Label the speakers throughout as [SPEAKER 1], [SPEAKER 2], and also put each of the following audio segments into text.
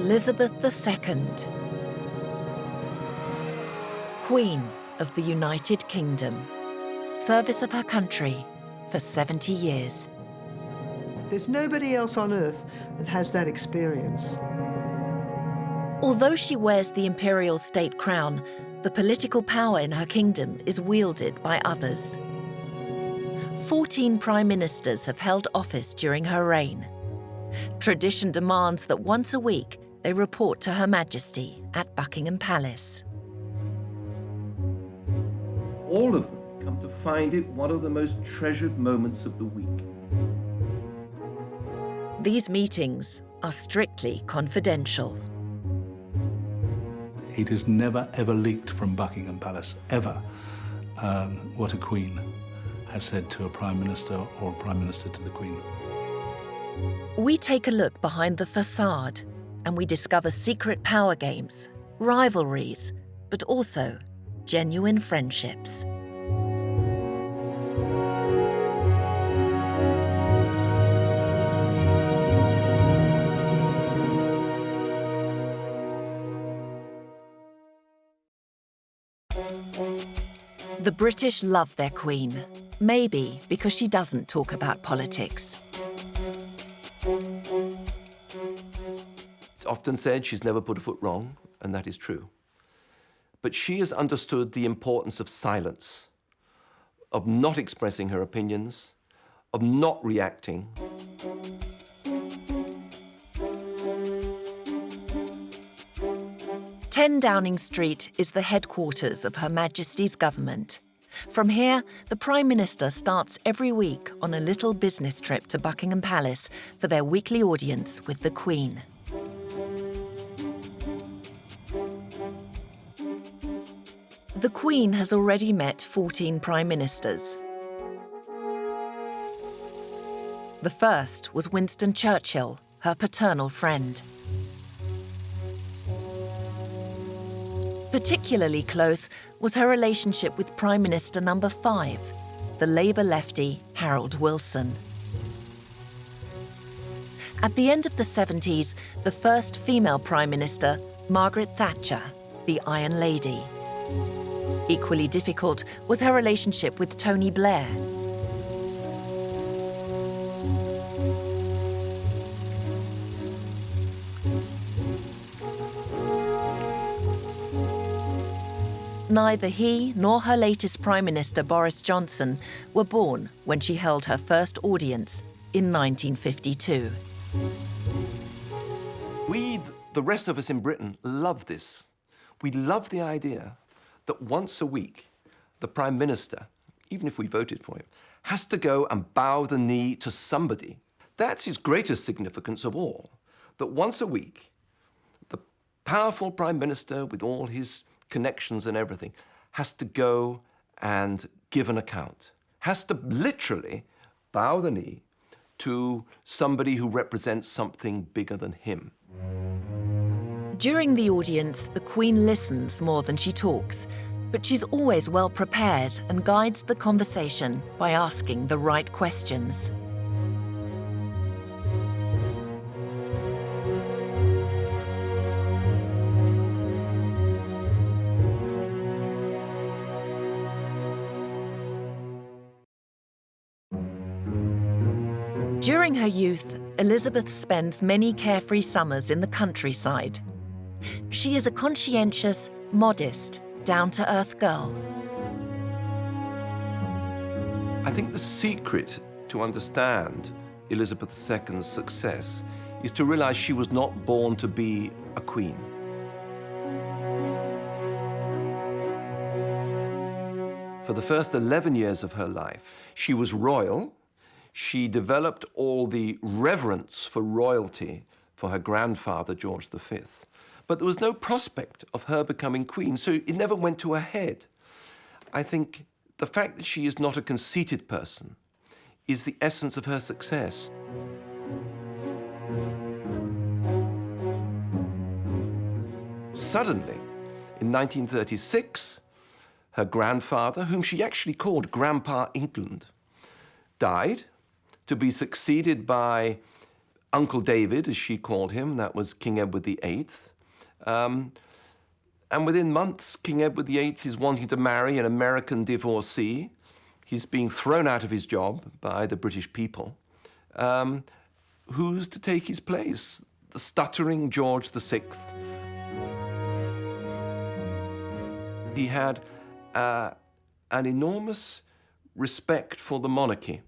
[SPEAKER 1] Elizabeth II, Queen of the United Kingdom. Service of her country for 70 years.
[SPEAKER 2] There's nobody else on earth that has that experience.
[SPEAKER 1] Although she wears the imperial state crown, the political power in her kingdom is wielded by others. 14 prime ministers have held office during her reign. Tradition demands that once a week they report to Her Majesty at Buckingham Palace.
[SPEAKER 3] All of them come to find it one of the most treasured moments of the week.
[SPEAKER 1] These meetings are strictly confidential.
[SPEAKER 4] It is never, ever leaked from Buckingham Palace, ever, what a queen has said to a prime minister or a prime minister to the queen.
[SPEAKER 1] We take a look behind the facade and we discover secret power games, rivalries, but also genuine friendships. The British love their Queen, maybe because she doesn't talk about politics.
[SPEAKER 3] It's often said she's never put a foot wrong, and that is true. But she has understood the importance of silence, of not expressing her opinions, of not reacting.
[SPEAKER 1] "10 Downing Street is the headquarters of Her Majesty's government. From here, the Prime Minister starts every week on a little business trip to Buckingham Palace for their weekly audience with the Queen. The Queen has already met 14 Prime Ministers. The first was Winston Churchill, her paternal friend. Particularly close was her relationship with Prime Minister number 5, the Labour lefty Harold Wilson. At the end of the 70s, the first female Prime Minister, Margaret Thatcher, the Iron Lady. Equally difficult was her relationship with Tony Blair. Neither he nor her latest Prime Minister, Boris Johnson, were born when she held her first audience in 1952.
[SPEAKER 3] We, the rest of us in Britain, love this. We love the idea that once a week, the Prime Minister, even if we voted for him, has to go and bow the knee to somebody. That's his greatest significance of all, that once a week, the powerful Prime Minister with all his connections and everything has to go and give an account, has to literally bow the knee to somebody who represents something bigger than him.
[SPEAKER 1] During the audience, the Queen listens more than she talks, but she's always well prepared and guides the conversation by asking the right questions. During her youth, Elizabeth spends many carefree summers in the countryside. She is a conscientious, modest, down-to-earth girl.
[SPEAKER 3] I think the secret to understand Elizabeth II's success is to realize she was not born to be a queen. For the first 11 years of her life, she was royal. She developed all the reverence for royalty for her grandfather, George V. But there was no prospect of her becoming queen, so it never went to her head. I think the fact that she is not a conceited person is the essence of her success. Suddenly, in 1936, her grandfather, whom she actually called Grandpa England, died, to be succeeded by Uncle David, as she called him, that was King Edward VIII. And within months, King Edward VIII is wanting to marry an American divorcee. He's being thrown out of his job by the British people. Who's to take his place? The stuttering George VI. He had an enormous respect for the monarchy,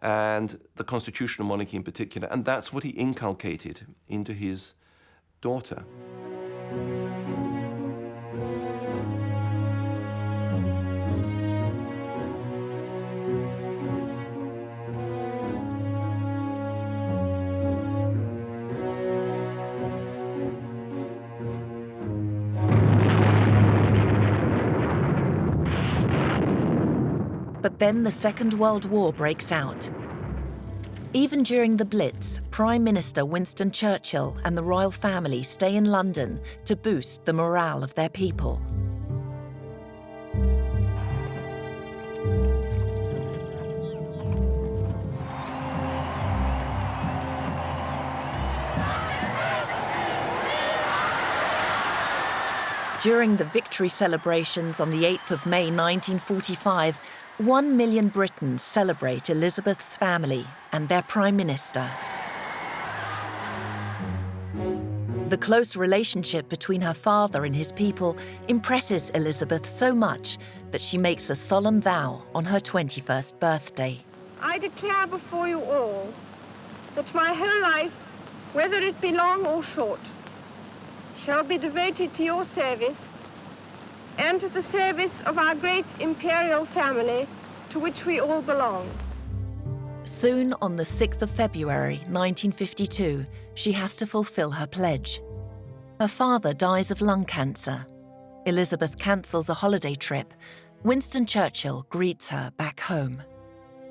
[SPEAKER 3] and the constitutional monarchy in particular, and that's what he inculcated into his daughter.
[SPEAKER 1] But then the Second World War breaks out. Even during the Blitz, Prime Minister Winston Churchill and the royal family stay in London to boost the morale of their people. During the victory celebrations on the 8th of May 1945, 1 million Britons celebrate Elizabeth's family and their Prime Minister. The close relationship between her father and his people impresses Elizabeth so much that she makes a solemn vow on her 21st birthday.
[SPEAKER 5] I declare before you all that my whole life, whether it be long or short, shall be devoted to your service and to the service of our great imperial family to which we all belong.
[SPEAKER 1] Soon, on the 6th of February 1952, she has to fulfill her pledge. Her father dies of lung cancer. Elizabeth cancels a holiday trip. Winston Churchill greets her back home.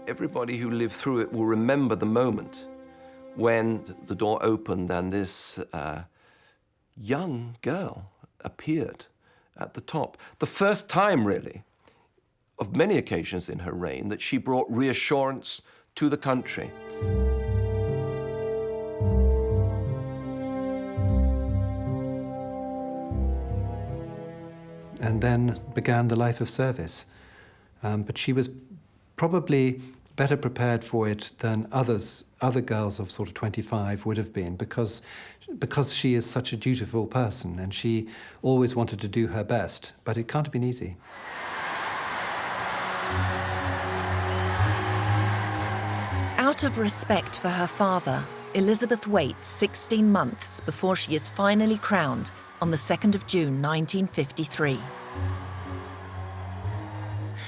[SPEAKER 3] Everybody who lived through it will remember the moment when the door opened and this young girl appeared at the top. The first time, really, of many occasions in her reign, that she brought reassurance to the country.
[SPEAKER 6] And then began the life of service. But she was probably better prepared for it than other girls of sort of 25 would have been, because she is such a dutiful person and she always wanted to do her best, but it can't have been easy.
[SPEAKER 1] Out of respect for her father, Elizabeth waits 16 months before she is finally crowned on the 2nd of June 1953.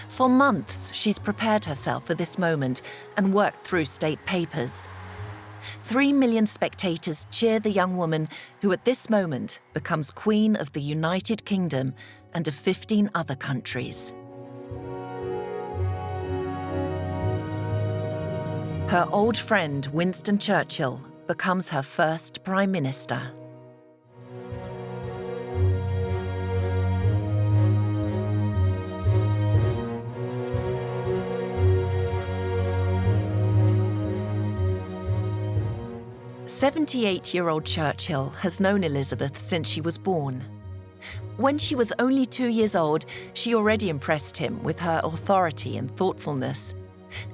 [SPEAKER 1] For months, she's prepared herself for this moment and worked through state papers. 3 million spectators cheer the young woman who at this moment becomes Queen of the United Kingdom and of 15 other countries. Her old friend, Winston Churchill, becomes her first Prime Minister. The 78-year-old Churchill has known Elizabeth since she was born. When she was only 2 years old, she already impressed him with her authority and thoughtfulness.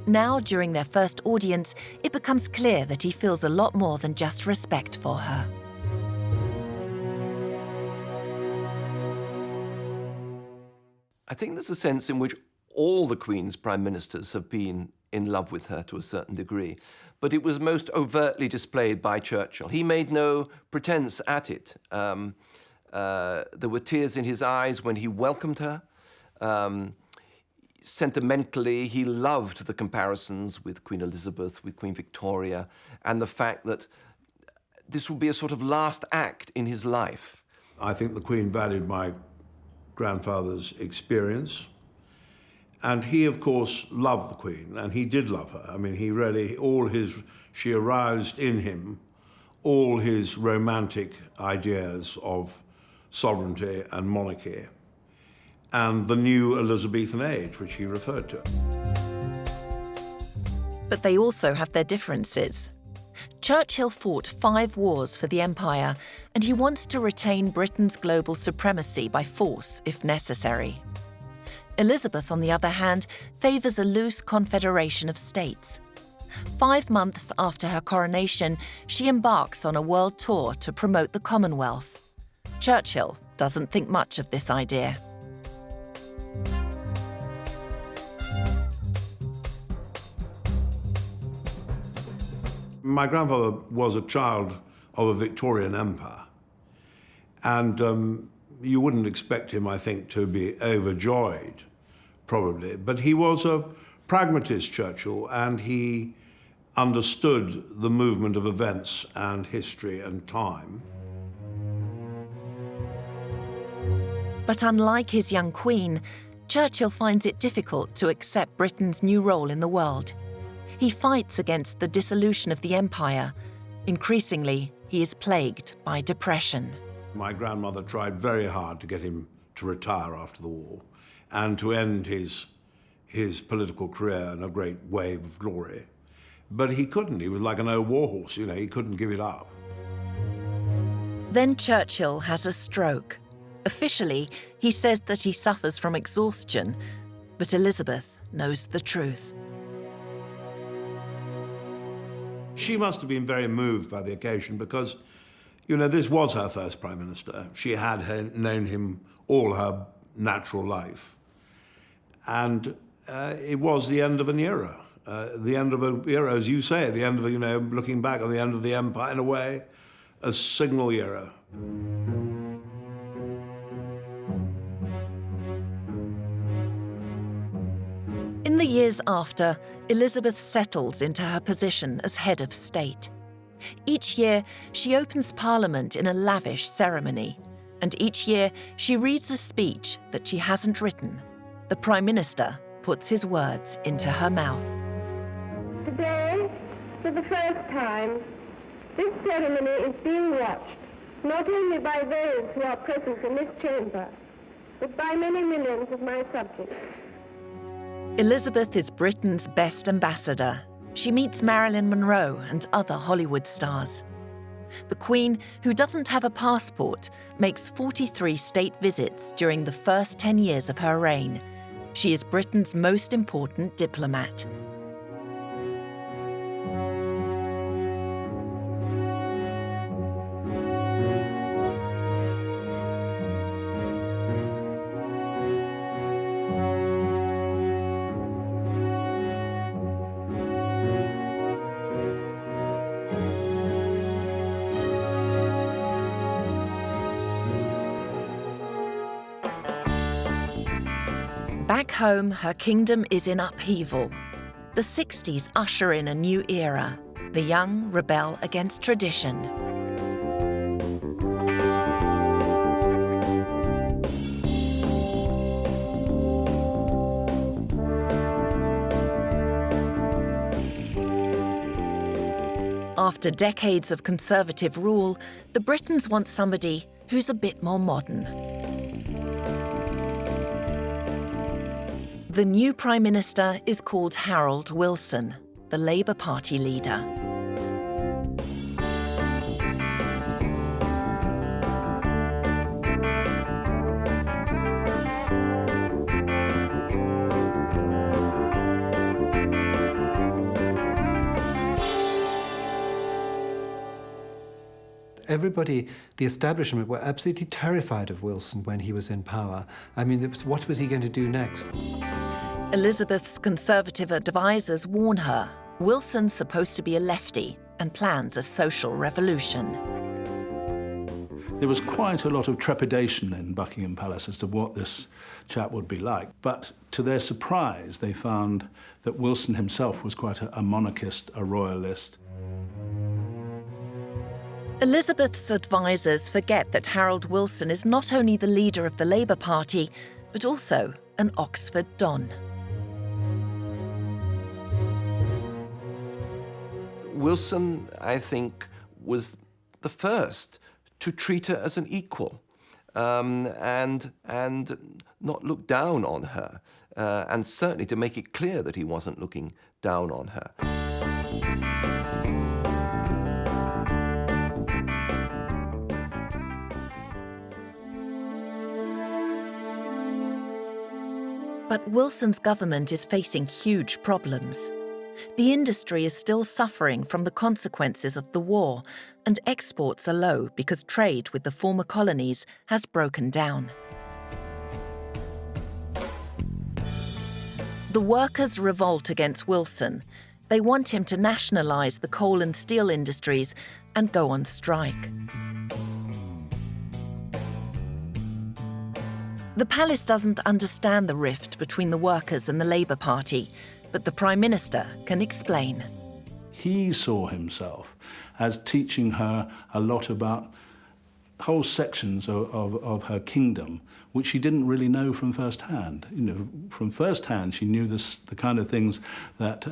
[SPEAKER 1] Now, during their first audience, it becomes clear that he feels a lot more than just respect for her.
[SPEAKER 3] I think there's a sense in which all the Queen's prime ministers have been in love with her to a certain degree, but it was most overtly displayed by Churchill. He made no pretense at it. There were tears in his eyes when he welcomed her. Sentimentally, he loved the comparisons with Queen Elizabeth, with Queen Victoria, and the fact that this would be a sort of last act in his life.
[SPEAKER 7] I think the Queen valued my grandfather's experience. And he, of course, loved the Queen, and he did love her. I mean, he really, she aroused in him all his romantic ideas of sovereignty and monarchy, and the new Elizabethan age, which he referred to.
[SPEAKER 1] But they also have their differences. Churchill fought 5 wars for the Empire, and he wants to retain Britain's global supremacy by force if necessary. Elizabeth, on the other hand, favours a loose confederation of states. 5 months after her coronation, she embarks on a world tour to promote the Commonwealth. Churchill doesn't think much of this idea.
[SPEAKER 7] My grandfather was a child of a Victorian empire, and you wouldn't expect him, I think, to be overjoyed, probably. But he was a pragmatist, Churchill, and he understood the movement of events and history and time.
[SPEAKER 1] But unlike his young queen, Churchill finds it difficult to accept Britain's new role in the world. He fights against the dissolution of the empire. Increasingly, he is plagued by depression.
[SPEAKER 7] My grandmother tried very hard to get him to retire after the war and to end his political career in a great wave of glory. But he couldn't. He was like an old warhorse, you know, he couldn't give it up.
[SPEAKER 1] Then Churchill has a stroke. Officially, he says that he suffers from exhaustion, but Elizabeth knows the truth.
[SPEAKER 7] She must have been very moved by the occasion because, you know, this was her first Prime Minister. She had known him all her natural life. And it was the end of an era. The end of an era, as you say, the end of, you know, looking back on the end of the empire, in a way, a signal era.
[SPEAKER 1] In the years after, Elizabeth settles into her position as head of state. Each year, she opens Parliament in a lavish ceremony, and each year she reads a speech that she hasn't written. The Prime Minister puts his words into her mouth.
[SPEAKER 5] Today, for the first time, this ceremony is being watched, not only by those who are present in this chamber, but by many millions of my subjects.
[SPEAKER 1] Elizabeth is Britain's best ambassador. She meets Marilyn Monroe and other Hollywood stars. The Queen, who doesn't have a passport, makes 43 state visits during the first 10 years of her reign. She is Britain's most important diplomat. Back home, her kingdom is in upheaval. The 60s usher in a new era. The young rebel against tradition. After decades of conservative rule, the Britons want somebody who's a bit more modern. The new Prime Minister is called Harold Wilson, the Labour Party leader.
[SPEAKER 6] Everybody, the establishment, were absolutely terrified of Wilson when he was in power. I mean, what was he going to do next?
[SPEAKER 1] Elizabeth's conservative advisers warn her Wilson's supposed to be a lefty and plans a social revolution.
[SPEAKER 4] There was quite a lot of trepidation in Buckingham Palace as to what this chap would be like. But to their surprise, they found that Wilson himself was quite a monarchist, a royalist.
[SPEAKER 1] Elizabeth's advisers forget that Harold Wilson is not only the leader of the Labour Party, but also an Oxford Don.
[SPEAKER 3] Wilson, I think, was the first to treat her as an equal and not look down on her, and certainly to make it clear that he wasn't looking down on her.
[SPEAKER 1] But Wilson's government is facing huge problems. The industry is still suffering from the consequences of the war, and exports are low because trade with the former colonies has broken down. The workers revolt against Wilson. They want him to nationalise the coal and steel industries and go on strike. The palace doesn't understand the rift between the workers and the Labour Party, but the Prime Minister can explain.
[SPEAKER 4] He saw himself as teaching her a lot about whole sections of her kingdom, which she didn't really know from first hand. You know, from first hand, she knew the kind of things that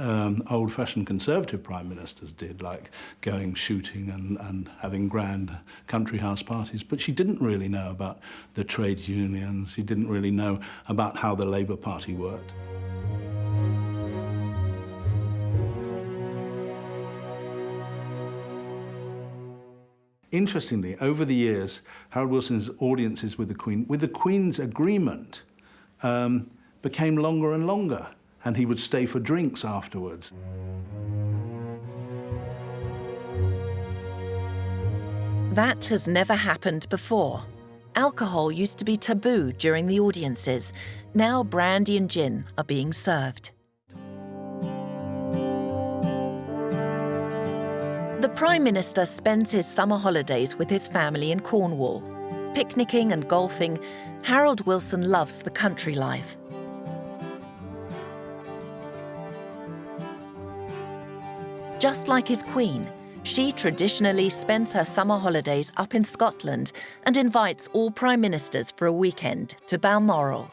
[SPEAKER 4] old-fashioned Conservative prime ministers did, like going shooting and having grand country house parties. But she didn't really know about the trade unions. She didn't really know about how the Labour Party worked. Interestingly, over the years, Harold Wilson's audiences with the Queen's agreement, became longer and longer, and he would stay for drinks afterwards.
[SPEAKER 1] That has never happened before. Alcohol used to be taboo during the audiences. Now brandy and gin are being served. The Prime Minister spends his summer holidays with his family in Cornwall. Picnicking and golfing, Harold Wilson loves the country life. Just like his queen, she traditionally spends her summer holidays up in Scotland and invites all prime ministers for a weekend to Balmoral.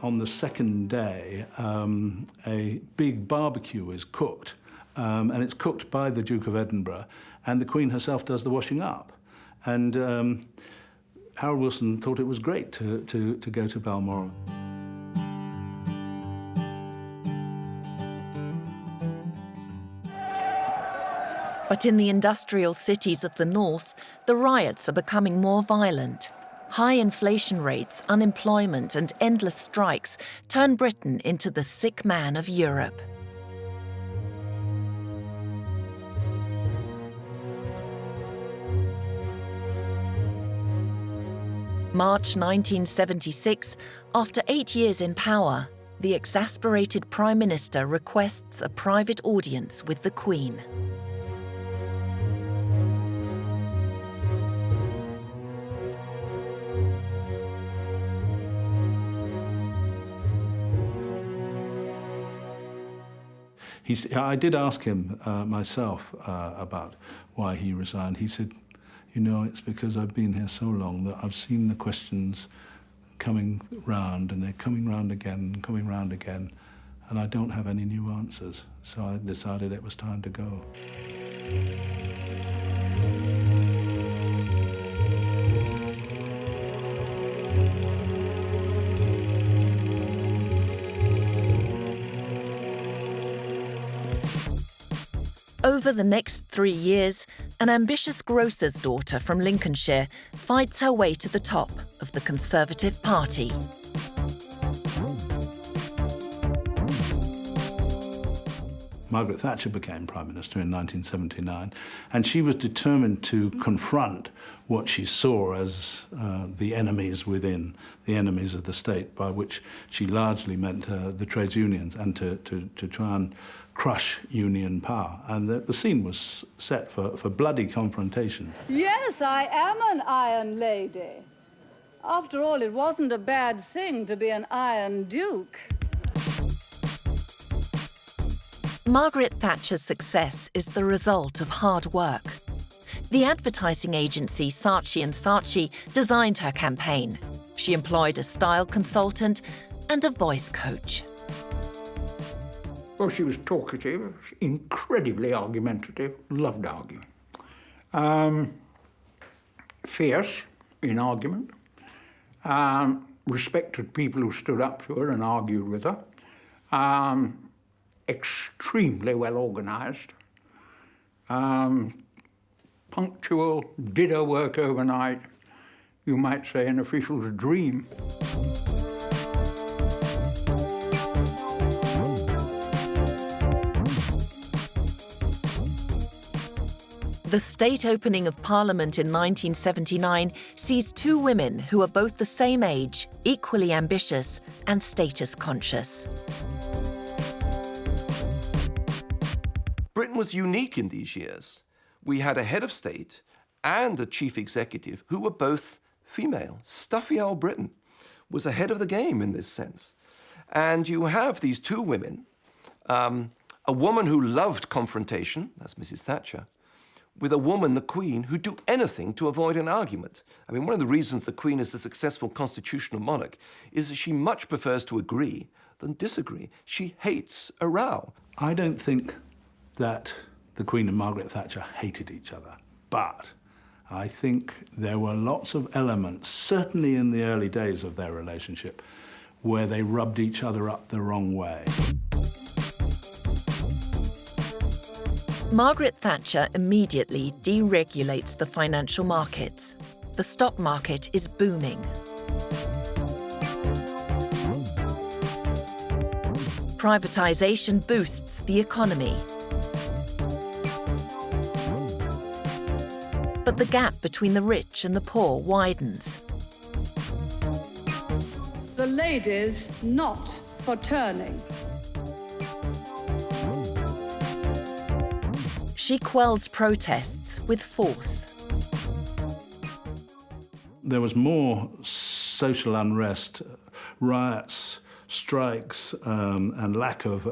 [SPEAKER 4] On the second day, a big barbecue is cooked. And it's cooked by the Duke of Edinburgh, and the Queen herself does the washing up. And Harold Wilson thought it was great to go to Balmoral.
[SPEAKER 1] But in the industrial cities of the north, the riots are becoming more violent. High inflation rates, unemployment, and endless strikes turn Britain into the sick man of Europe. March 1976, after 8 years in power, the exasperated Prime Minister requests a private audience with the Queen.
[SPEAKER 4] I did ask him myself about why he resigned. He said, you know, it's because I've been here so long that I've seen the questions coming round, and they're coming round again and coming round again, and I don't have any new answers. So I decided it was time to go.
[SPEAKER 1] Over the next 3 years, an ambitious grocer's daughter from Lincolnshire fights her way to the top of the Conservative Party.
[SPEAKER 4] Margaret Thatcher became Prime Minister in 1979, and she was determined to confront what she saw as the enemies within, the enemies of the state, by which she largely meant the trades unions, and to try and crush union power. And the scene was set for bloody confrontation.
[SPEAKER 8] Yes, I am an Iron Lady. After all, it wasn't a bad thing to be an Iron Duke.
[SPEAKER 1] Margaret Thatcher's success is the result of hard work. The advertising agency Saatchi & Saatchi designed her campaign. She employed a style consultant and a voice coach.
[SPEAKER 9] Well, she was talkative, incredibly argumentative, loved arguing. Fierce in argument, respected people who stood up to her and argued with her. Extremely well organised, punctual, did her work overnight, you might say an official's dream.
[SPEAKER 1] The state opening of Parliament in 1979 sees two women who are both the same age, equally ambitious and status conscious.
[SPEAKER 3] Britain was unique in these years. We had a head of state and a chief executive who were both female. Stuffy old Britain was ahead of the game in this sense. And you have these two women, a woman who loved confrontation, that's Mrs. Thatcher, with a woman, the Queen, who'd do anything to avoid an argument. I mean, one of the reasons the Queen is a successful constitutional monarch is that she much prefers to agree than disagree. She hates a row.
[SPEAKER 4] I don't think that the Queen and Margaret Thatcher hated each other, but I think there were lots of elements, certainly in the early days of their relationship, where they rubbed each other up the wrong way.
[SPEAKER 1] Margaret Thatcher immediately deregulates the financial markets. The stock market is booming. Privatisation boosts the economy. But the gap between the rich and the poor widens.
[SPEAKER 8] The ladies not for turning.
[SPEAKER 1] She quells protests with force.
[SPEAKER 4] There was more social unrest, riots, strikes, and lack of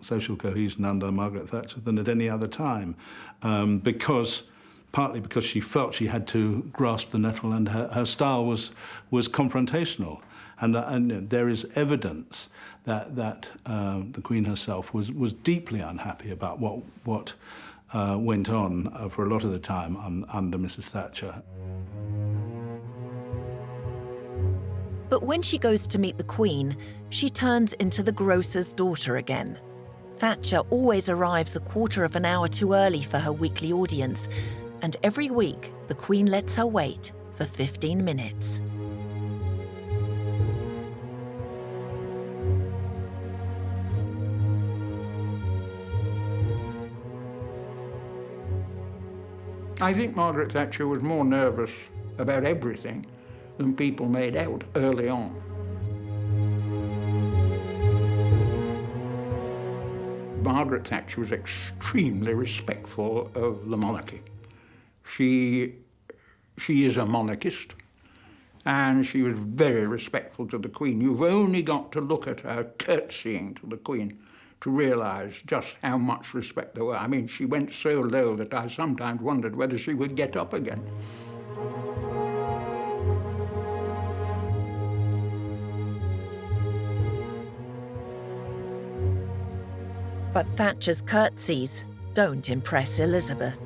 [SPEAKER 4] social cohesion under Margaret Thatcher than at any other time, partly because she felt she had to grasp the nettle, and her style was confrontational. And there is evidence that the Queen herself was deeply unhappy about what went on for a lot of the time under Mrs. Thatcher.
[SPEAKER 1] But when she goes to meet the Queen, she turns into the grocer's daughter again. Thatcher always arrives a quarter of an hour too early for her weekly audience, and every week the Queen lets her wait for 15 minutes.
[SPEAKER 9] I think Margaret Thatcher was more nervous about everything than people made out early on. Margaret Thatcher was extremely respectful of the monarchy. She is a monarchist, and she was very respectful to the Queen. You've only got to look at her curtsying to the Queen to realise just how much respect there were. I mean, she went so low that I sometimes wondered whether she would get up again.
[SPEAKER 1] But Thatcher's curtsies don't impress Elizabeth.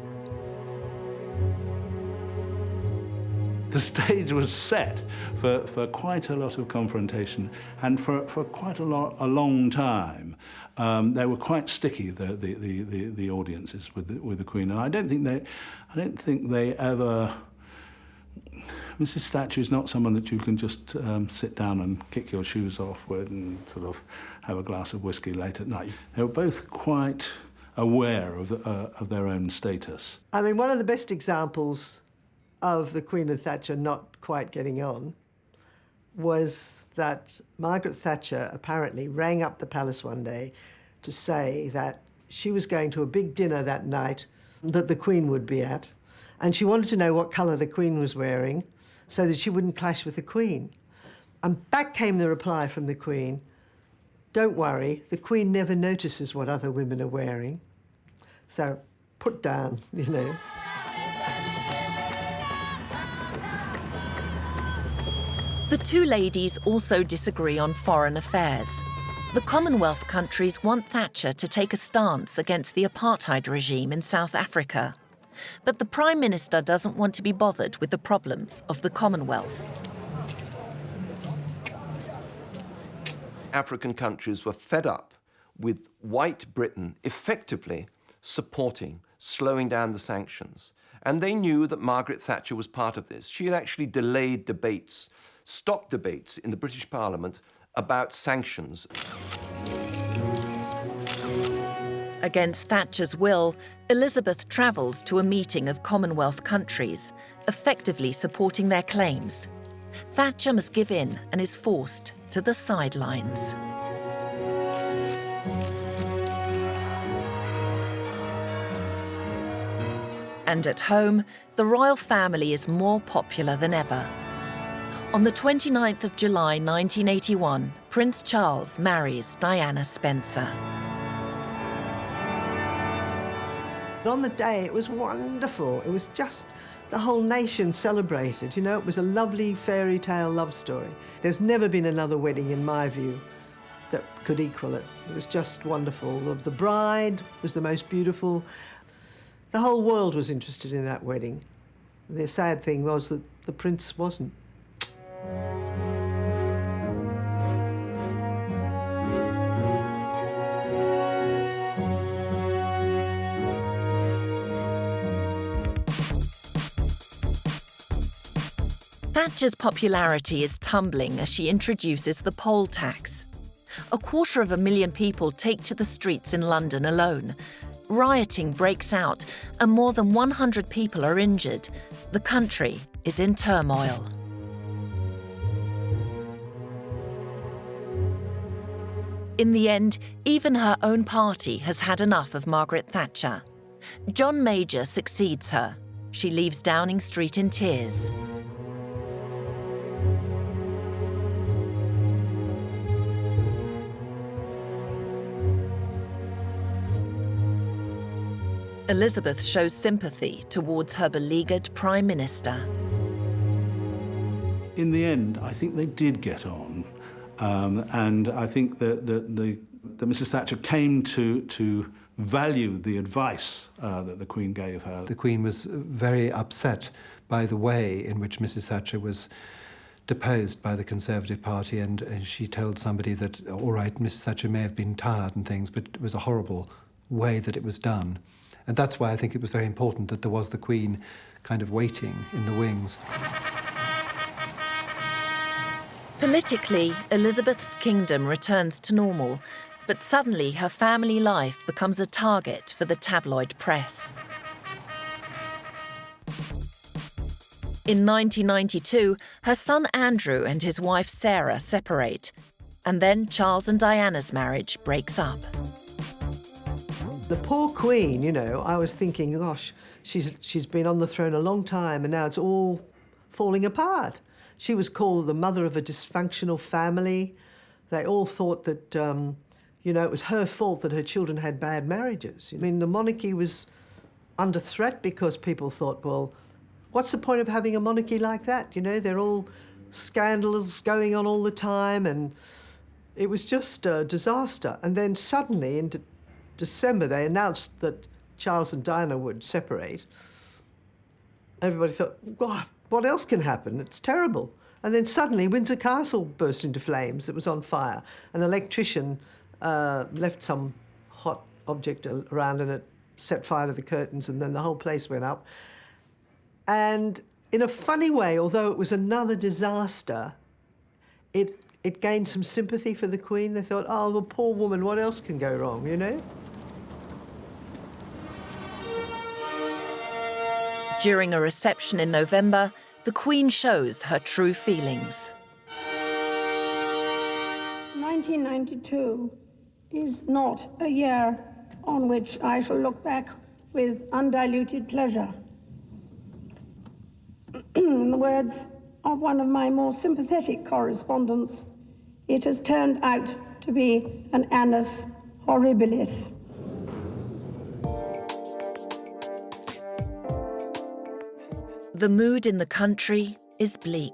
[SPEAKER 4] The stage was set for quite a lot of confrontation, and for quite a long time. They were quite sticky, the audiences with the Queen, and I don't think they ever. Mrs. Thatcher is not someone that you can just sit down and kick your shoes off with and sort of have a glass of whiskey late at night. They were both quite aware of their own status.
[SPEAKER 2] I mean, one of the best examples of the Queen and Thatcher not quite getting on was that Margaret Thatcher apparently rang up the palace one day to say that she was going to a big dinner that night that the Queen would be at, and she wanted to know what colour the Queen was wearing so that she wouldn't clash with the Queen. And back came the reply from the Queen, "Don't worry, the Queen never notices what other women are wearing." So, put down, you know.
[SPEAKER 1] The two ladies also disagree on foreign affairs. The Commonwealth countries want Thatcher to take a stance against the apartheid regime in South Africa. But the Prime Minister doesn't want to be bothered with the problems of the Commonwealth.
[SPEAKER 3] African countries were fed up with white Britain effectively supporting, slowing down the sanctions. And they knew that Margaret Thatcher was part of this. She had actually delayed debates, stopped debates in the British Parliament about sanctions.
[SPEAKER 1] Against Thatcher's will, Elizabeth travels to a meeting of Commonwealth countries, effectively supporting their claims. Thatcher must give in and is forced to the sidelines. And at home, the royal family is more popular than ever. On the 29th of July 1981, Prince Charles marries Diana Spencer.
[SPEAKER 2] On the day, it was wonderful. It was just, the whole nation celebrated. You know, it was a lovely fairy tale love story. There's never been another wedding, in my view, that could equal it. It was just wonderful. The bride was the most beautiful. The whole world was interested in that wedding. The sad thing was that the prince wasn't.
[SPEAKER 1] Thatcher's popularity is tumbling as she introduces the poll tax. 250,000 people take to the streets in London alone. Rioting breaks out and more than 100 people are injured. The country is in turmoil. In the end, even her own party has had enough of Margaret Thatcher. John Major succeeds her. She leaves Downing Street in tears. Elizabeth shows sympathy towards her beleaguered Prime Minister.
[SPEAKER 4] In the end, I think they did get on. And I think that Mrs. Thatcher came to value the advice that the Queen gave her.
[SPEAKER 6] The Queen was very upset by the way in which Mrs. Thatcher was deposed by the Conservative Party, and she told somebody that, all right, Mrs. Thatcher may have been tired and things, but it was a horrible way that it was done. And that's why I think it was very important that there was the Queen kind of waiting in the wings.
[SPEAKER 1] Politically, Elizabeth's kingdom returns to normal, but suddenly her family life becomes a target for the tabloid press. In 1992, her son Andrew and his wife Sarah separate, and then Charles and Diana's marriage breaks up.
[SPEAKER 2] The poor Queen, you know, I was thinking, gosh, she's been on the throne a long time and now it's all falling apart. She was called the mother of a dysfunctional family. They all thought that, you know, it was her fault that her children had bad marriages. I mean, the monarchy was under threat because people thought, well, what's the point of having a monarchy like that? You know, they're all scandals going on all the time, and it was just a disaster. And then suddenly, in December, they announced that Charles and Diana would separate. Everybody thought, God, what else can happen? It's terrible. And then suddenly Windsor Castle burst into flames. It was on fire. An electrician left some hot object around and it set fire to the curtains, and then the whole place went up. And in a funny way, although it was another disaster, it gained some sympathy for the Queen. They thought, oh, the poor woman, what else can go wrong, you know?
[SPEAKER 1] During a reception in November, the Queen shows her true feelings.
[SPEAKER 5] 1992 is not a year on which I shall look back with undiluted pleasure. In the words of one of my more sympathetic correspondents, it has turned out to be an annus horribilis.
[SPEAKER 1] The mood in the country is bleak.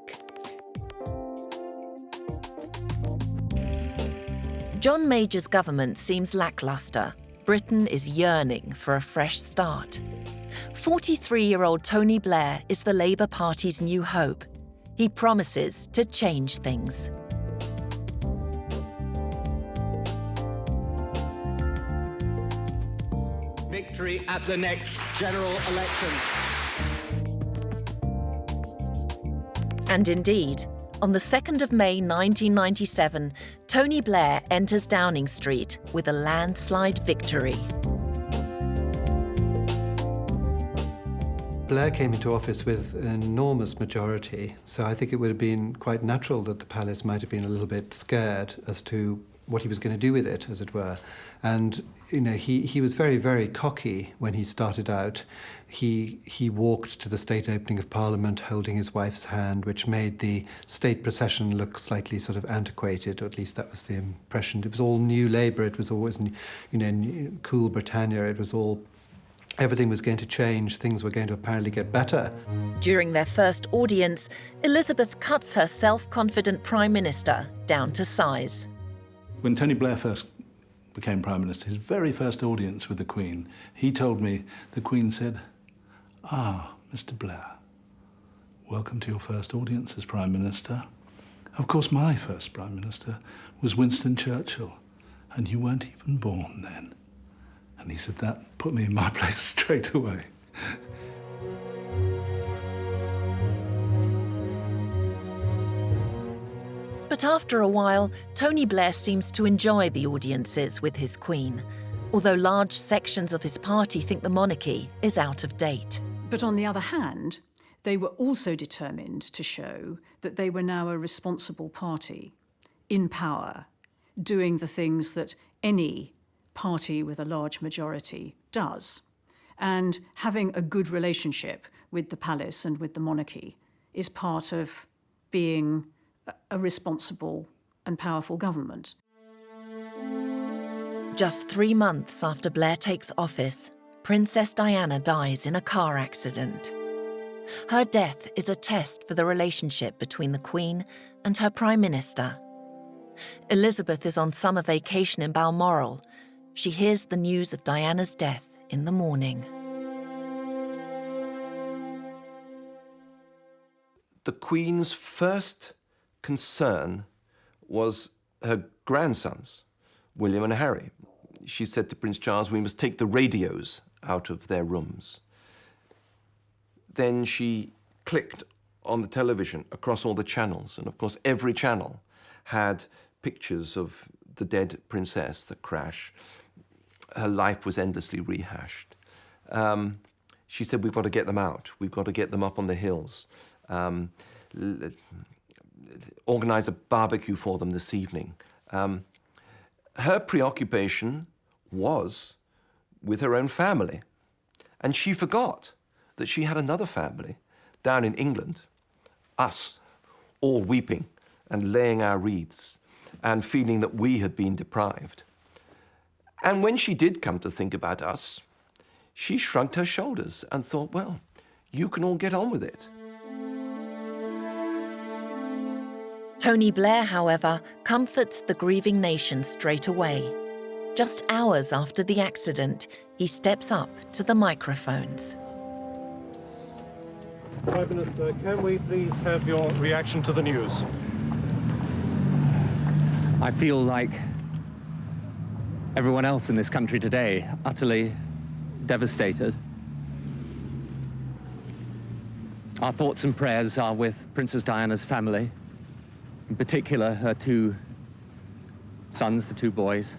[SPEAKER 1] John Major's government seems lacklustre. Britain is yearning for a fresh start. 43-year-old Tony Blair is the Labour Party's new hope. He promises to change things.
[SPEAKER 10] Victory at the next general election.
[SPEAKER 1] And indeed, on the 2nd of May 1997, Tony Blair enters Downing Street with a landslide victory.
[SPEAKER 6] Blair came into office with an enormous majority, so I think it would have been quite natural that the palace might have been a little bit scared as to what he was going to do with it, as it were. And, you know, he was very, very cocky when he started out. He walked to the state opening of Parliament holding his wife's hand, which made the state procession look slightly sort of antiquated, or at least that was the impression. It was all New Labour, it was always, you know, cool Britannia, it was all... Everything was going to change, things were going to apparently get better.
[SPEAKER 1] During their first audience, Elizabeth cuts her self-confident Prime Minister down to size.
[SPEAKER 4] When Tony Blair first became Prime Minister, his very first audience with the Queen, he told me, the Queen said, "Ah, Mr. Blair, welcome to your first audience as Prime Minister. Of course, my first Prime Minister was Winston Churchill, and you weren't even born then." And he said that put me in my place straight away.
[SPEAKER 1] But after a while, Tony Blair seems to enjoy the audiences with his Queen, although large sections of his party think the monarchy is out of date.
[SPEAKER 11] But on the other hand, they were also determined to show that they were now a responsible party, in power, doing the things that any party with a large majority does. And having a good relationship with the palace and with the monarchy is part of being a responsible and powerful government.
[SPEAKER 1] Just 3 months after Blair takes office, Princess Diana dies in a car accident. Her death is a test for the relationship between the Queen and her Prime Minister. Elizabeth is on summer vacation in Balmoral. She hears the news of Diana's death in the morning.
[SPEAKER 3] The Queen's first concern was her grandsons, William and Harry. She said to Prince Charles, "We must take the radios out of their rooms." Then she clicked on the television across all the channels, and of course every channel had pictures of the dead princess, the crash. Her life was endlessly rehashed. She said, "We've got to get them out. We've got to get them up on the hills. Organize a barbecue for them this evening." Her preoccupation was with her own family. And she forgot that she had another family down in England, us, all weeping and laying our wreaths and feeling that we had been deprived. And when she did come to think about us, she shrugged her shoulders and thought, well, you can all get on with it.
[SPEAKER 1] Tony Blair, however, comforts the grieving nation straight away. Just hours after the accident, he steps up to the microphones.
[SPEAKER 12] Prime Minister, can we please have your reaction to the news?
[SPEAKER 10] I feel like everyone else in this country today, utterly devastated. Our thoughts and prayers are with Princess Diana's family, in particular her 2 sons, the 2 boys.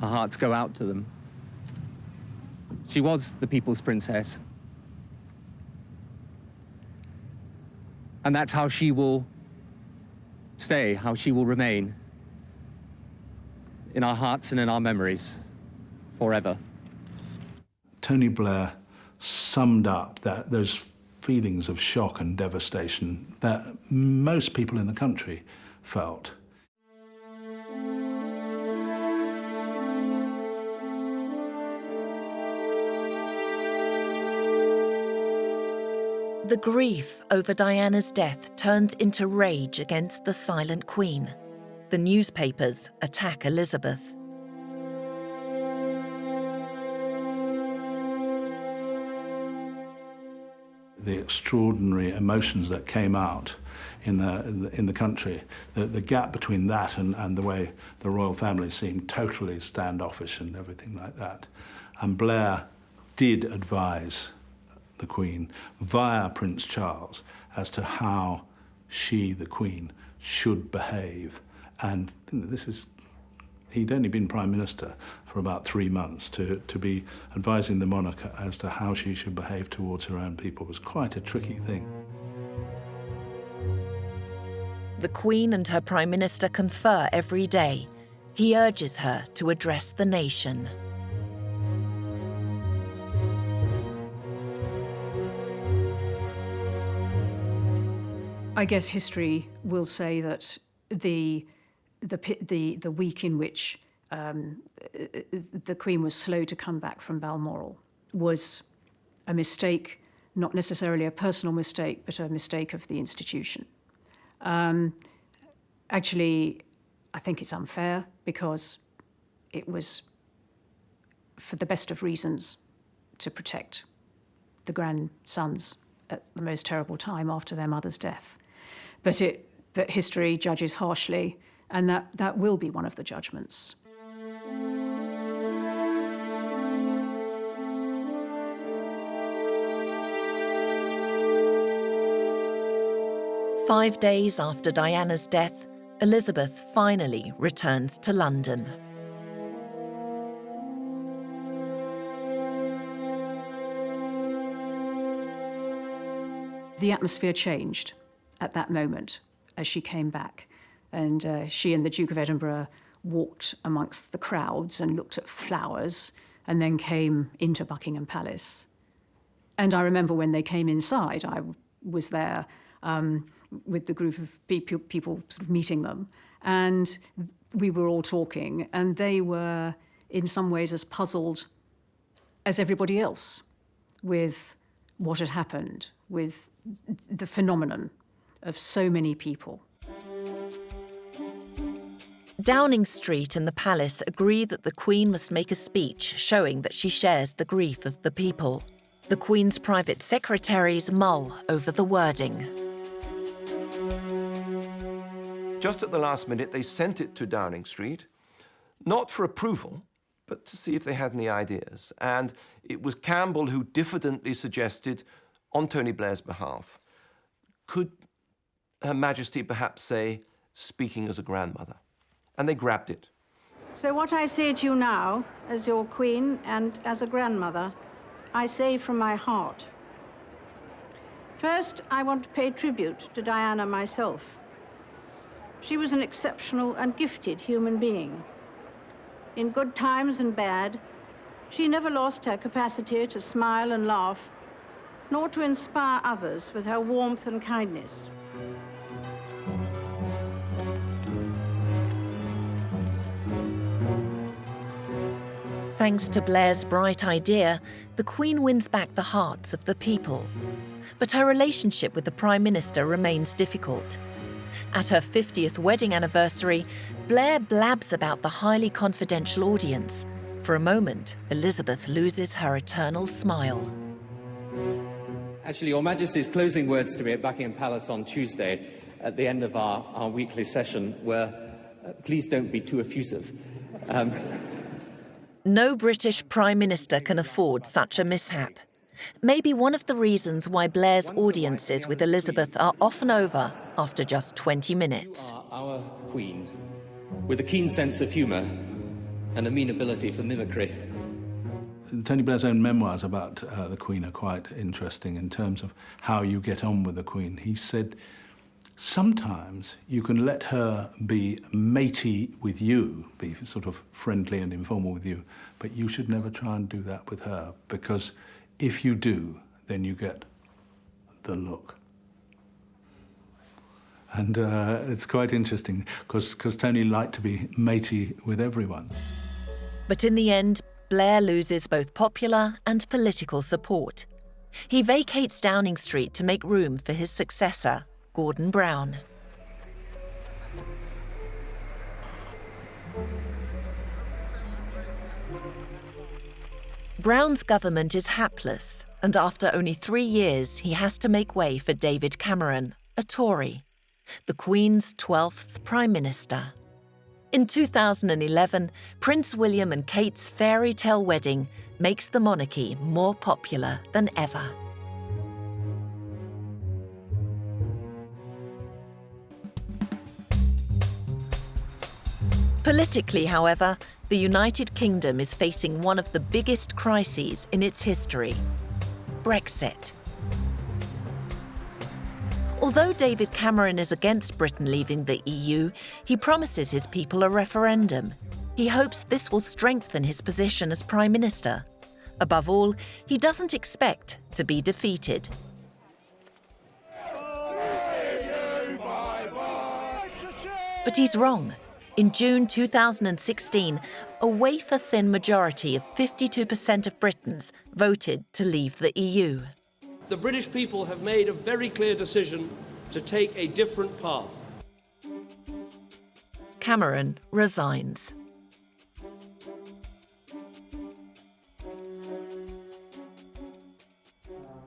[SPEAKER 10] Our hearts go out to them. She was the people's princess. And that's how she will stay, how she will remain in our hearts and in our memories forever.
[SPEAKER 4] Tony Blair summed up those feelings of shock and devastation that most people in the country felt.
[SPEAKER 1] The grief over Diana's death turns into rage against the silent Queen. The newspapers attack Elizabeth.
[SPEAKER 4] The extraordinary emotions that came out in the country, the gap between that and the way the royal family seemed totally standoffish and everything like that. And Blair did advise the Queen via Prince Charles as to how she, the Queen, should behave. And this is He'd only been Prime Minister for about 3 months. To be advising the monarch as to how she should behave towards her own people was quite a tricky thing.
[SPEAKER 1] The Queen and her Prime Minister confer every day. He urges her to address the nation.
[SPEAKER 11] I guess history will say that the week in which the Queen was slow to come back from Balmoral was a mistake, not necessarily a personal mistake, but a mistake of the institution. Actually, I think it's unfair because it was for the best of reasons to protect the grandsons at the most terrible time after their mother's death. But history judges harshly, and that will be one of the judgments.
[SPEAKER 1] Five days after Diana's death, Elizabeth finally returns to London.
[SPEAKER 11] The atmosphere changed at that moment as she came back. And she and the Duke of Edinburgh walked amongst the crowds and looked at flowers and then came into Buckingham Palace. And I remember when they came inside, I was there with the group of people sort of meeting them. And we were all talking, and they were in some ways as puzzled as everybody else with what had happened, with the phenomenon of so many people.
[SPEAKER 1] Downing Street and the palace agree that the Queen must make a speech showing that she shares the grief of the people. The Queen's private secretaries mull over the wording.
[SPEAKER 3] Just at the last minute, they sent it to Downing Street, not for approval, but to see if they had any ideas. And it was Campbell who diffidently suggested, on Tony Blair's behalf, could Her Majesty perhaps say, speaking as a grandmother? And they grabbed it.
[SPEAKER 5] So what I say to you now, as your Queen and as a grandmother, I say from my heart. First, I want to pay tribute to Diana myself. She was an exceptional and gifted human being. In good times and bad, she never lost her capacity to smile and laugh, nor to inspire others with her warmth and kindness.
[SPEAKER 1] Thanks to Blair's bright idea, the Queen wins back the hearts of the people. But her relationship with the Prime Minister remains difficult. At her 50th wedding anniversary, Blair blabs about the highly confidential audience. For a moment, Elizabeth loses her eternal smile.
[SPEAKER 10] Actually, Your Majesty's closing words to me at Buckingham Palace on Tuesday, at the end of our weekly session, were, please don't be too effusive.
[SPEAKER 1] No British Prime Minister can afford such a mishap. Maybe one of the reasons why Blair's audiences with Elizabeth are often over after just 20 minutes.
[SPEAKER 10] Our Queen, with a keen sense of humour and a mean ability for mimicry.
[SPEAKER 4] Tony Blair's own memoirs about the Queen are quite interesting in terms of how you get on with the Queen. He said, sometimes you can let her be matey with you, be sort of friendly and informal with you, but you should never try and do that with her, because if you do, then you get the look. And it's quite interesting, because Tony liked to be matey with everyone.
[SPEAKER 1] But in the end, Blair loses both popular and political support. He vacates Downing Street to make room for his successor, Gordon Brown. Brown's government is hapless, and after only 3 years, he has to make way for David Cameron, a Tory, the Queen's 12th Prime Minister. In 2011, Prince William and Kate's fairy tale wedding makes the monarchy more popular than ever. Politically, however, the United Kingdom is facing one of the biggest crises in its history: Brexit. Although David Cameron is against Britain leaving the EU, he promises his people a referendum. He hopes this will strengthen his position as Prime Minister. Above all, he doesn't expect to be defeated. But he's wrong. In June 2016, a wafer-thin majority of 52% of Britons voted to leave the EU.
[SPEAKER 13] The British people have made a very clear decision to take a different path.
[SPEAKER 1] Cameron resigns.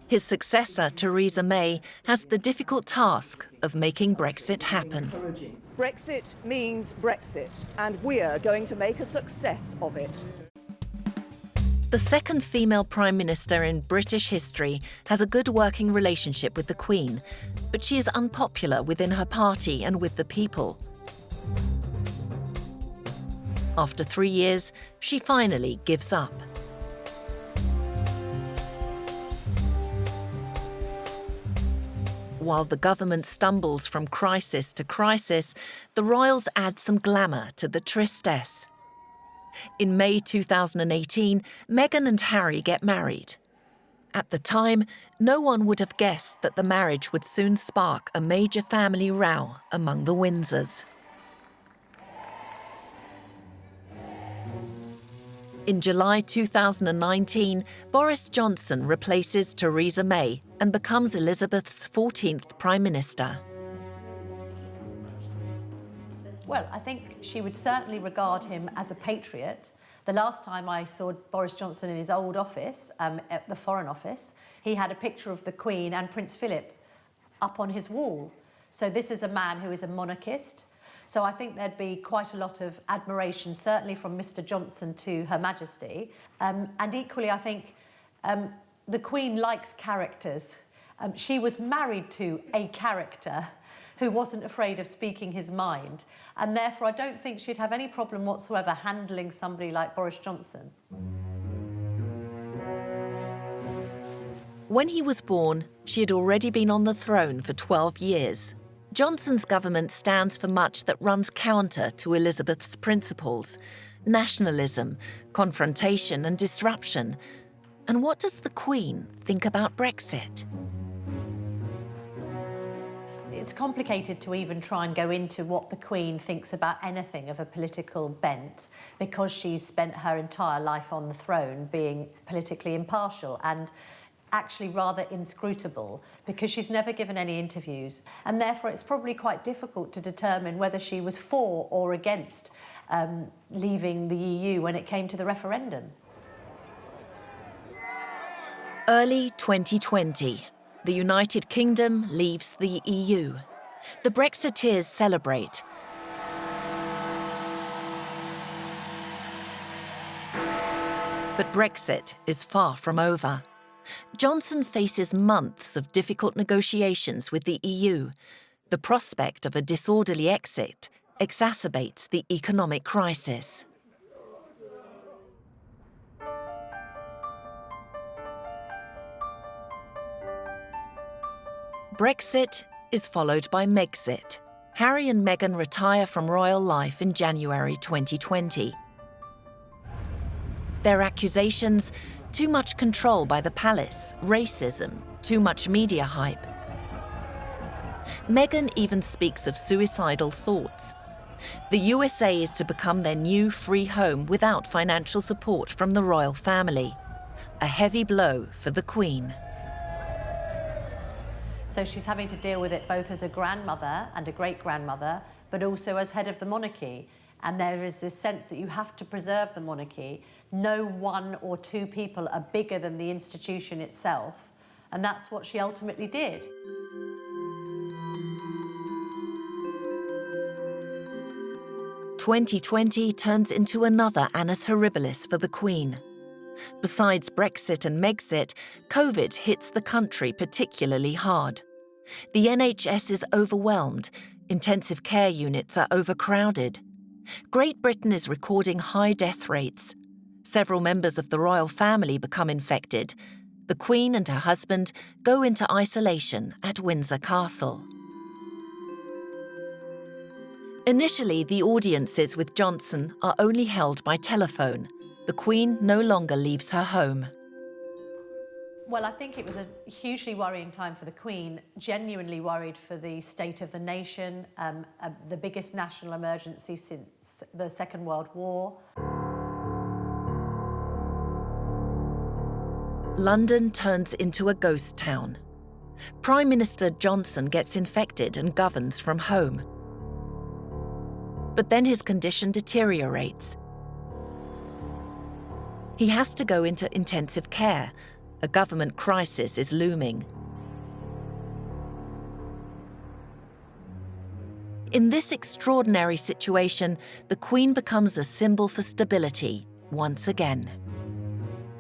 [SPEAKER 1] His successor, Theresa May, has the difficult task of making Brexit happen.
[SPEAKER 14] Brexit means Brexit, and we're going to make a success of it.
[SPEAKER 1] The second female Prime Minister in British history has a good working relationship with the Queen, but she is unpopular within her party and with the people. After 3 years, she finally gives up. While the government stumbles from crisis to crisis, the royals add some glamour to the tristesse. In May 2018, Meghan and Harry get married. At the time, no one would have guessed that the marriage would soon spark a major family row among the Windsors. In July 2019, Boris Johnson replaces Theresa May and becomes Elizabeth's 14th Prime Minister.
[SPEAKER 15] Well, I think she would certainly regard him as a patriot. The last time I saw Boris Johnson in his old office, at the Foreign Office, he had a picture of the Queen and Prince Philip up on his wall. So this is a man who is a monarchist. So I think there'd be quite a lot of admiration, certainly from Mr. Johnson to Her Majesty. And equally, I think the Queen likes characters. She was married to a character who wasn't afraid of speaking his mind. And therefore, I don't think she'd have any problem whatsoever handling somebody like Boris Johnson.
[SPEAKER 1] When he was born, she had already been on the throne for 12 years. Johnson's government stands for much that runs counter to Elizabeth's principles: nationalism, confrontation and disruption. And what does the Queen think about Brexit?
[SPEAKER 15] It's complicated to even try and go into what the Queen thinks about anything of a political bent, because she's spent her entire life on the throne being politically impartial and actually rather inscrutable, because she's never given any interviews, and therefore it's probably quite difficult to determine whether she was for or against leaving the EU when it came to the referendum.
[SPEAKER 1] Early 2020, the United Kingdom leaves the EU. The Brexiteers celebrate. But Brexit is far from over. Johnson faces months of difficult negotiations with the EU. The prospect of a disorderly exit exacerbates the economic crisis. Brexit is followed by Megxit. Harry and Meghan retire from royal life in January 2020. Their accusations: too much control by the palace, racism, too much media hype. Meghan even speaks of suicidal thoughts. The USA is to become their new free home without financial support from the royal family. A heavy blow for the Queen.
[SPEAKER 15] So she's having to deal with it both as a grandmother and a great-grandmother, but also as head of the monarchy. And there is this sense that you have to preserve the monarchy. No one or two people are bigger than the institution itself. And that's what she ultimately did.
[SPEAKER 1] "2020 turns into another annus horribilis for the Queen. Besides Brexit and Megxit, COVID hits the country particularly hard. The NHS is overwhelmed. Intensive care units are overcrowded. Great Britain is recording high death rates. Several members of the royal family become infected. The Queen and her husband go into isolation at Windsor Castle. Initially, the audiences with Johnson are only held by telephone. The Queen no longer leaves her home.
[SPEAKER 15] Well, I think it was a hugely worrying time for the Queen, genuinely worried for the state of the nation, the biggest national emergency since the Second World War.
[SPEAKER 1] London turns into a ghost town. Prime Minister Johnson gets infected and governs from home. But then his condition deteriorates. He has to go into intensive care. A government crisis is looming. In this extraordinary situation, the Queen becomes a symbol for stability once again.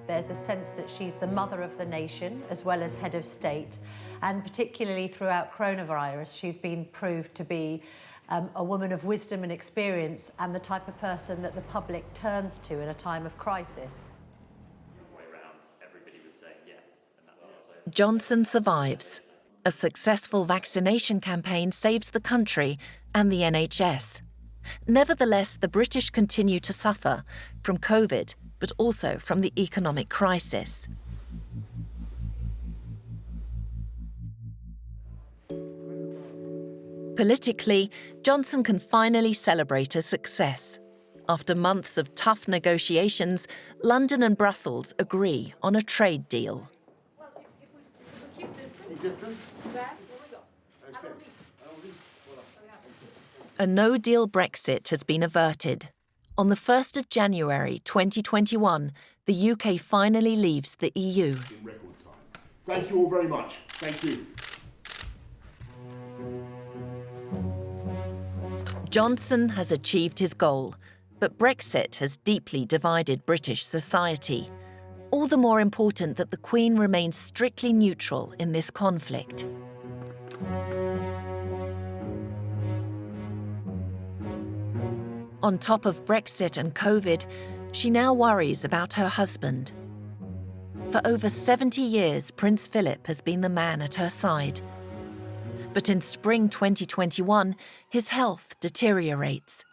[SPEAKER 15] There's a sense that she's the mother of the nation as well as head of state, and particularly throughout coronavirus, she's been proved to be a woman of wisdom and experience and the type of person that the public turns to in a time of crisis.
[SPEAKER 1] Johnson survives. A successful vaccination campaign saves the country and the NHS. Nevertheless, the British continue to suffer from COVID, but also from the economic crisis. Politically, Johnson can finally celebrate a success. After months of tough negotiations, London and Brussels agree on a trade deal. A no-deal Brexit has been averted. On the 1st of January 2021, the UK finally leaves the EU.
[SPEAKER 16] In record time. Thank you all very much. Thank you.
[SPEAKER 1] Johnson has achieved his goal, but Brexit has deeply divided British society. All the more important that the Queen remains strictly neutral in this conflict. On top of Brexit and COVID, she now worries about her husband. For over 70 years, Prince Philip has been the man at her side. But in spring 2021, his health deteriorates.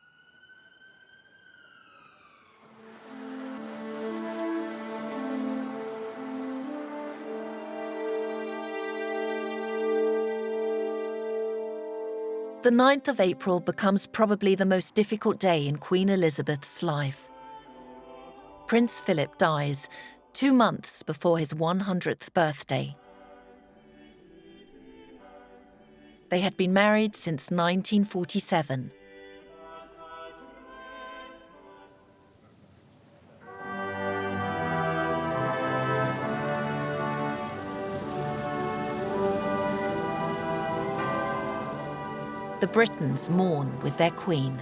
[SPEAKER 1] The 9th of April becomes probably the most difficult day in Queen Elizabeth's life. Prince Philip dies 2 months before his 100th birthday. They had been married since 1947. The Britons mourn with their Queen.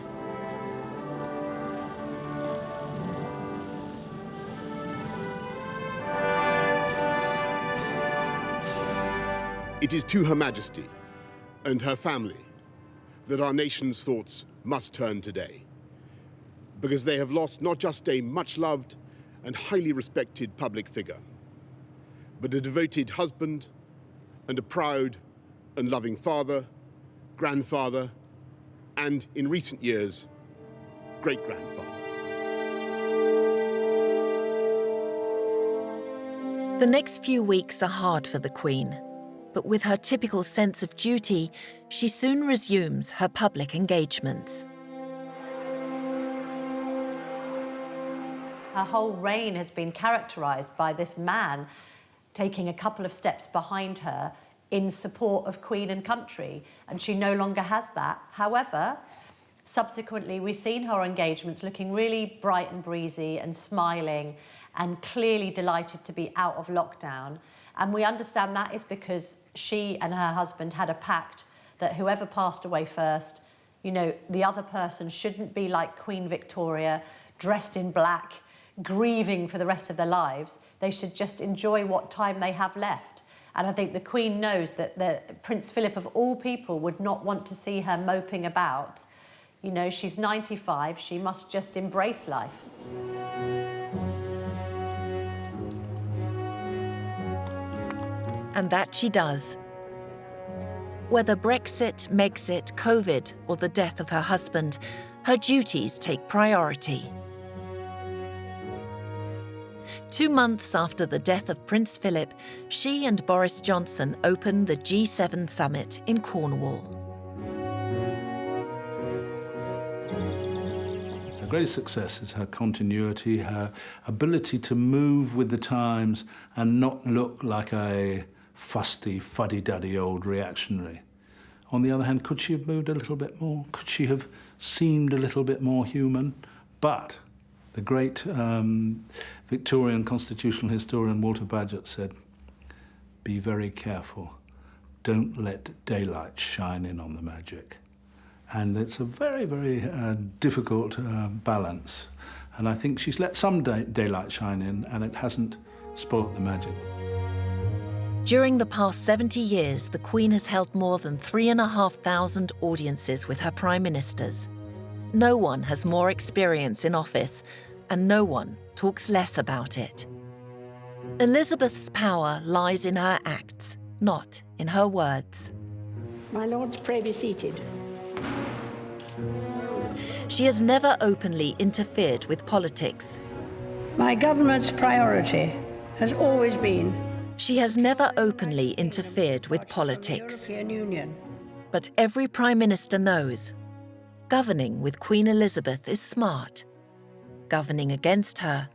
[SPEAKER 16] It is to Her Majesty and her family that our nation's thoughts must turn today, because they have lost not just a much-loved and highly respected public figure, but a devoted husband and a proud and loving father, grandfather, and in recent years, great-grandfather.
[SPEAKER 1] The next few weeks are hard for the Queen, but with her typical sense of duty, she soon resumes her public engagements.
[SPEAKER 15] Her whole reign has been characterised by this man taking a couple of steps behind her in support of Queen and country, and she no longer has that. However, subsequently we've seen her engagements looking really bright and breezy and smiling and clearly delighted to be out of lockdown. And we understand that is because she and her husband had a pact that whoever passed away first, you know, the other person shouldn't be like Queen Victoria, dressed in black, grieving for the rest of their lives. They should just enjoy what time they have left. And I think the Queen knows that Prince Philip, of all people, would not want to see her moping about, You know, she's 95, she must just embrace life.
[SPEAKER 1] And that she does. Whether Brexit, Megxit, COVID, or the death of her husband, her duties take priority. 2 months after the death of Prince Philip, she and Boris Johnson opened the G7 summit in Cornwall.
[SPEAKER 4] Her greatest success is her continuity, her ability to move with the times and not look like a fusty, fuddy-duddy old reactionary. On the other hand, could she have moved a little bit more? Could she have seemed a little bit more human? But the great Victorian constitutional historian Walter Bagehot said, "Be very careful. Don't let daylight shine in on the magic." And it's a very, very difficult balance. And I think she's let some daylight shine in, and it hasn't spoilt the magic.
[SPEAKER 1] During the past 70 years, the Queen has held more than 3,500 audiences with her prime ministers. No one has more experience in office, and no one talks less about it. Elizabeth's power lies in her acts, not in her words.
[SPEAKER 17] My lords, pray be seated.
[SPEAKER 1] She has never openly interfered with politics.
[SPEAKER 17] My government's priority has always been
[SPEAKER 1] She has never openly interfered with politics.
[SPEAKER 17] European Union.
[SPEAKER 1] But every Prime Minister knows governing with Queen Elizabeth is smart. Governing against her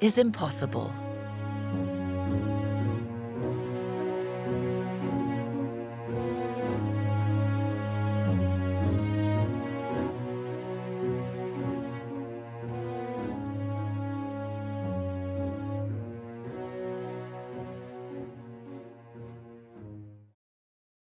[SPEAKER 1] is impossible.